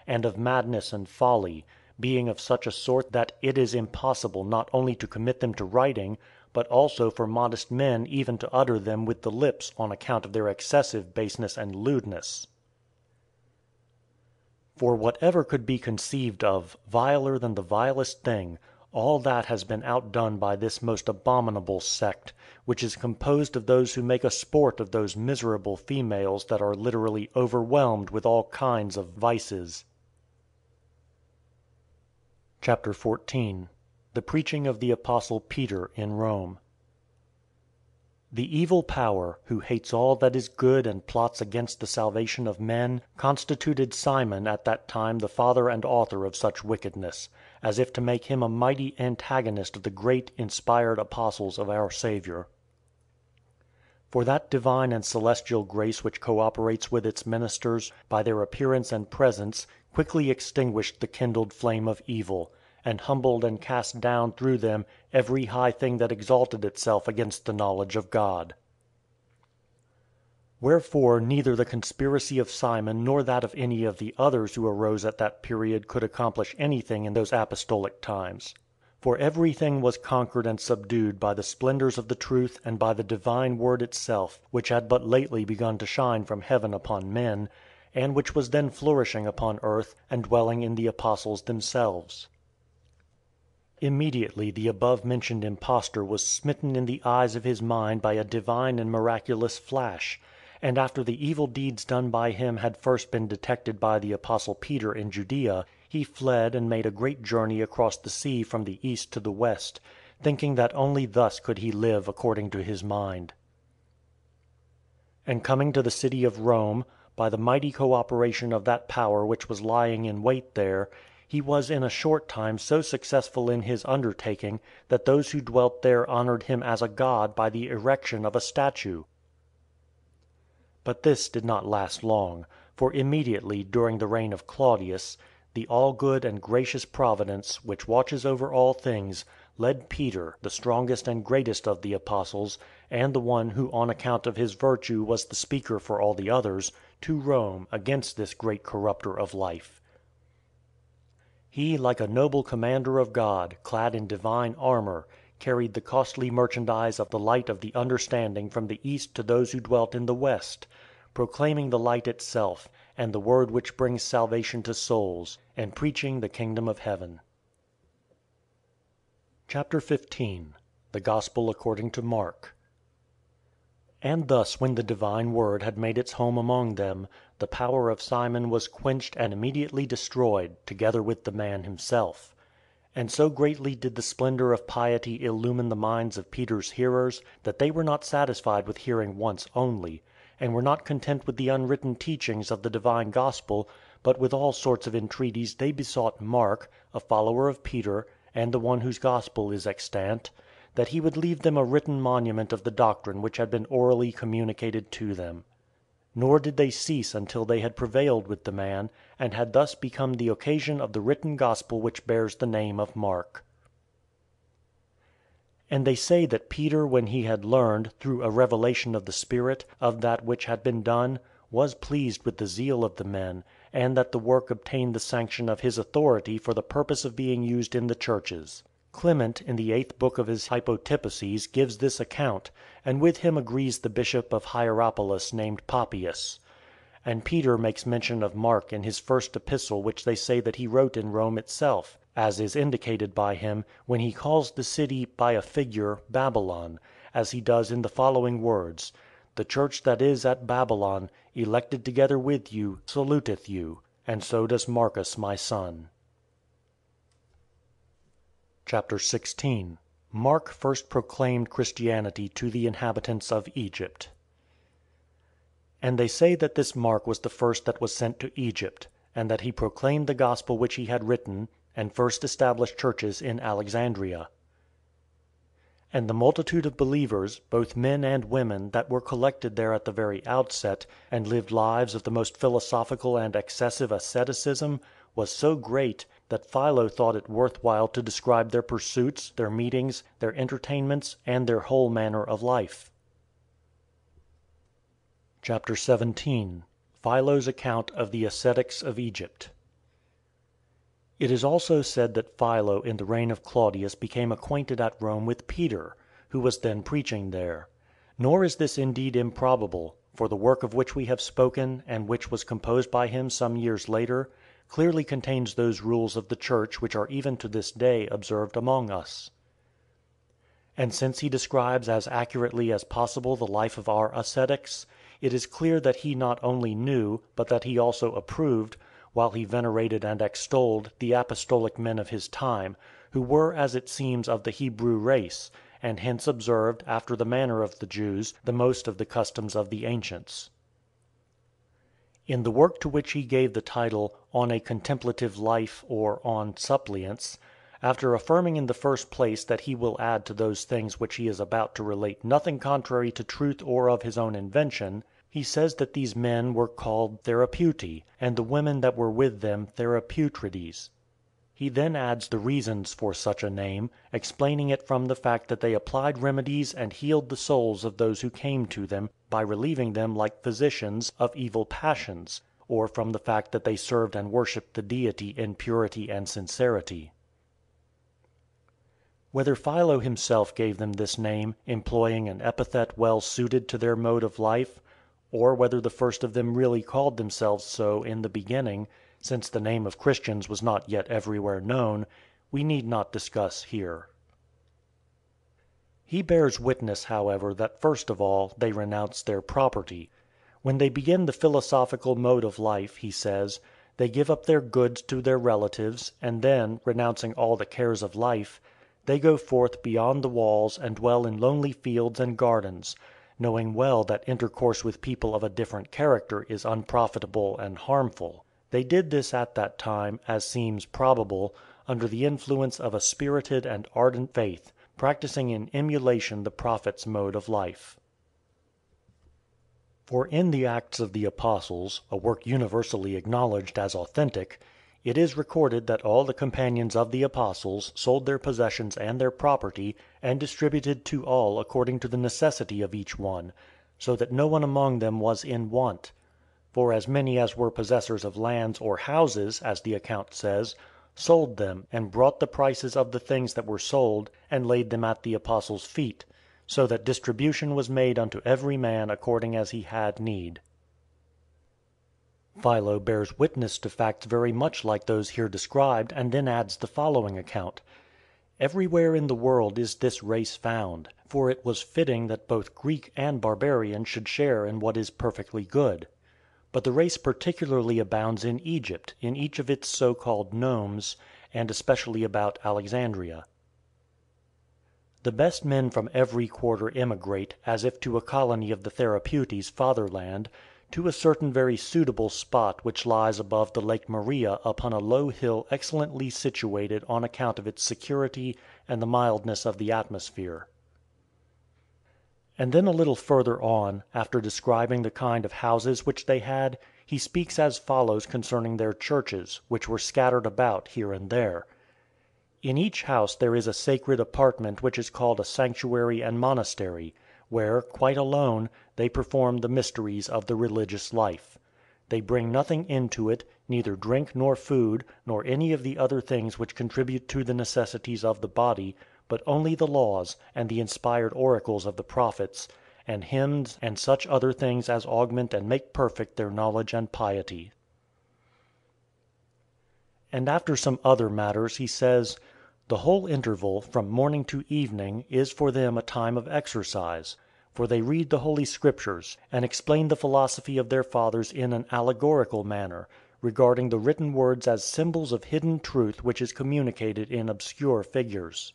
and of madness and folly, being of such a sort that it is impossible not only to commit them to writing, but also for modest men even to utter them with the lips on account of their excessive baseness and lewdness. For whatever could be conceived of viler than the vilest thing, all that has been outdone by this most abominable sect, which is composed of those who make a sport of those miserable females that are literally overwhelmed with all kinds of vices. Chapter 14. The preaching of the Apostle Peter in Rome. The evil power, who hates all that is good and plots against the salvation of men, constituted Simon at that time the father and author of such wickedness, as if to make him a mighty antagonist of the great, inspired apostles of our Saviour. For that divine and celestial grace which cooperates with its ministers, by their appearance and presence, quickly extinguished the kindled flame of evil, and humbled and cast down through them every high thing that exalted itself against the knowledge of God. Wherefore neither the conspiracy of Simon nor that of any of the others who arose at that period could accomplish anything in those apostolic times. For everything was conquered and subdued by the splendors of the truth and by the divine word itself, which had but lately begun to shine from heaven upon men, and which was then flourishing upon earth and dwelling in the apostles themselves. Immediately the above-mentioned impostor was smitten in the eyes of his mind by a divine and miraculous flash, and after the evil deeds done by him had first been detected by the Apostle Peter in Judea, he fled and made a great journey across the sea from the east to the west, thinking that only thus could he live according to his mind. And coming to the city of Rome, by the mighty cooperation of that power which was lying in wait there, he was in a short time so successful in his undertaking that those who dwelt there honored him as a god by the erection of a statue. But this did not last long, for immediately during the reign of Claudius, the all-good and gracious providence, which watches over all things, led Peter, the strongest and greatest of the apostles, and the one who on account of his virtue was the speaker for all the others, to Rome against this great corrupter of life. He, like a noble commander of God, clad in divine armor, carried the costly merchandise of the light of the understanding from the east to those who dwelt in the west, proclaiming the light itself, and the word which brings salvation to souls, and preaching the kingdom of heaven. Chapter 15. The Gospel according to Mark. And thus when the divine word had made its home among them, the power of Simon was quenched and immediately destroyed, together with the man himself. And so greatly did the splendor of piety illumine the minds of Peter's hearers, that they were not satisfied with hearing once only, and were not content with the unwritten teachings of the divine gospel, but with all sorts of entreaties they besought Mark, a follower of Peter, and the one whose gospel is extant, that he would leave them a written monument of the doctrine which had been orally communicated to them. Nor did they cease until they had prevailed with the man, and had thus become the occasion of the written gospel which bears the name of Mark. And they say that Peter, when he had learned, through a revelation of the Spirit, of that which had been done, was pleased with the zeal of the men, and that the work obtained the sanction of his authority for the purpose of being used in the churches. Clement, in the 8th book of his Hypotyposes, gives this account, and with him agrees the bishop of Hierapolis named Papias. And Peter makes mention of Mark in his first epistle, which they say that he wrote in Rome itself, as is indicated by him, when he calls the city by a figure Babylon, as he does in the following words: "The church that is at Babylon, elected together with you, saluteth you, and so does Marcus my son." Chapter 16. Mark first proclaimed Christianity to the inhabitants of Egypt. And they say that this Mark was the first that was sent to Egypt, and that he proclaimed the gospel which he had written, and first established churches in Alexandria. And the multitude of believers, both men and women, that were collected there at the very outset, and lived lives of the most philosophical and excessive asceticism, was so great, that Philo thought it worth while to describe their pursuits, their meetings, their entertainments, and their whole manner of life. Chapter 17. Philo's account of the ascetics of Egypt. It is also said that Philo in the reign of Claudius became acquainted at Rome with Peter, who was then preaching there. Nor is this indeed improbable, for the work of which we have spoken, and which was composed by him some years later, clearly contains those rules of the Church which are even to this day observed among us. And since he describes as accurately as possible the life of our ascetics, it is clear that he not only knew, but that he also approved, while he venerated and extolled the apostolic men of his time, who were as it seems of the Hebrew race, and hence observed, after the manner of the Jews, the most of the customs of the ancients. In the work to which he gave the title On a Contemplative Life, or On Suppliants, after affirming in the first place that he will add to those things which he is about to relate nothing contrary to truth or of his own invention, he says that these men were called Therapeuti, and the women that were with them Therapeutides. He then adds the reasons for such a name, explaining it from the fact that they applied remedies and healed the souls of those who came to them, by relieving them like physicians of evil passions, or from the fact that they served and worshipped the Deity in purity and sincerity. Whether Philo himself gave them this name, employing an epithet well suited to their mode of life, or whether the first of them really called themselves so in the beginning, since the name of Christians was not yet everywhere known, we need not discuss here. He bears witness, however, that first of all they renounce their property. When they begin the philosophical mode of life, he says, they give up their goods to their relatives, and then, renouncing all the cares of life, they go forth beyond the walls and dwell in lonely fields and gardens, knowing well that intercourse with people of a different character is unprofitable and harmful. They did this at that time, as seems probable, under the influence of a spirited and ardent faith, practicing in emulation the prophets' mode of life. For in the Acts of the Apostles, a work universally acknowledged as authentic, it is recorded that all the companions of the Apostles sold their possessions and their property, and distributed to all according to the necessity of each one, so that no one among them was in want. For as many as were possessors of lands or houses, as the account says, sold them, and brought the prices of the things that were sold, and laid them at the apostles' feet, so that distribution was made unto every man according as he had need. Philo bears witness to facts very much like those here described, and then adds the following account. Everywhere in the world is this race found, for it was fitting that both Greek and barbarian should share in what is perfectly good. But the race particularly abounds in Egypt, in each of its so-called nomes, and especially about Alexandria. The best men from every quarter emigrate, as if to a colony of the Therapeutes' fatherland, to a certain very suitable spot which lies above the Lake Maria upon a low hill excellently situated on account of its security and the mildness of the atmosphere. And then a little further on, after describing the kind of houses which they had, he speaks as follows concerning their churches, which were scattered about here and there. In each house there is a sacred apartment which is called a sanctuary and monastery, where, quite alone, they perform the mysteries of the religious life. They bring nothing into it, neither drink nor food, nor any of the other things which contribute to the necessities of the body, but only the laws, and the inspired oracles of the prophets, and hymns, and such other things as augment and make perfect their knowledge and piety. And after some other matters he says, the whole interval, from morning to evening, is for them a time of exercise, for they read the Holy Scriptures, and explain the philosophy of their fathers in an allegorical manner, regarding the written words as symbols of hidden truth which is communicated in obscure figures.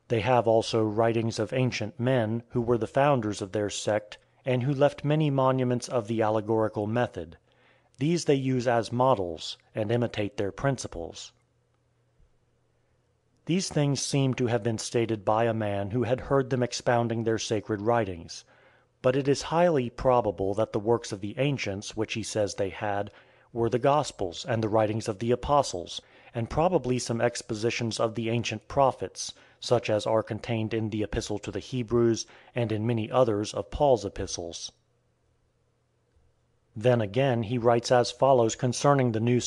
They have also writings of ancient men, who were the founders of their sect, and who left many monuments of the allegorical method. These they use as models, and imitate their principles. These things seem to have been stated by a man who had heard them expounding their sacred writings. But it is highly probable that the works of the ancients, which he says they had, were the Gospels and the writings of the Apostles, and probably some expositions of the ancient prophets, such as are contained in the Epistle to the Hebrews, and in many others of Paul's epistles. Then again he writes as follows concerning the new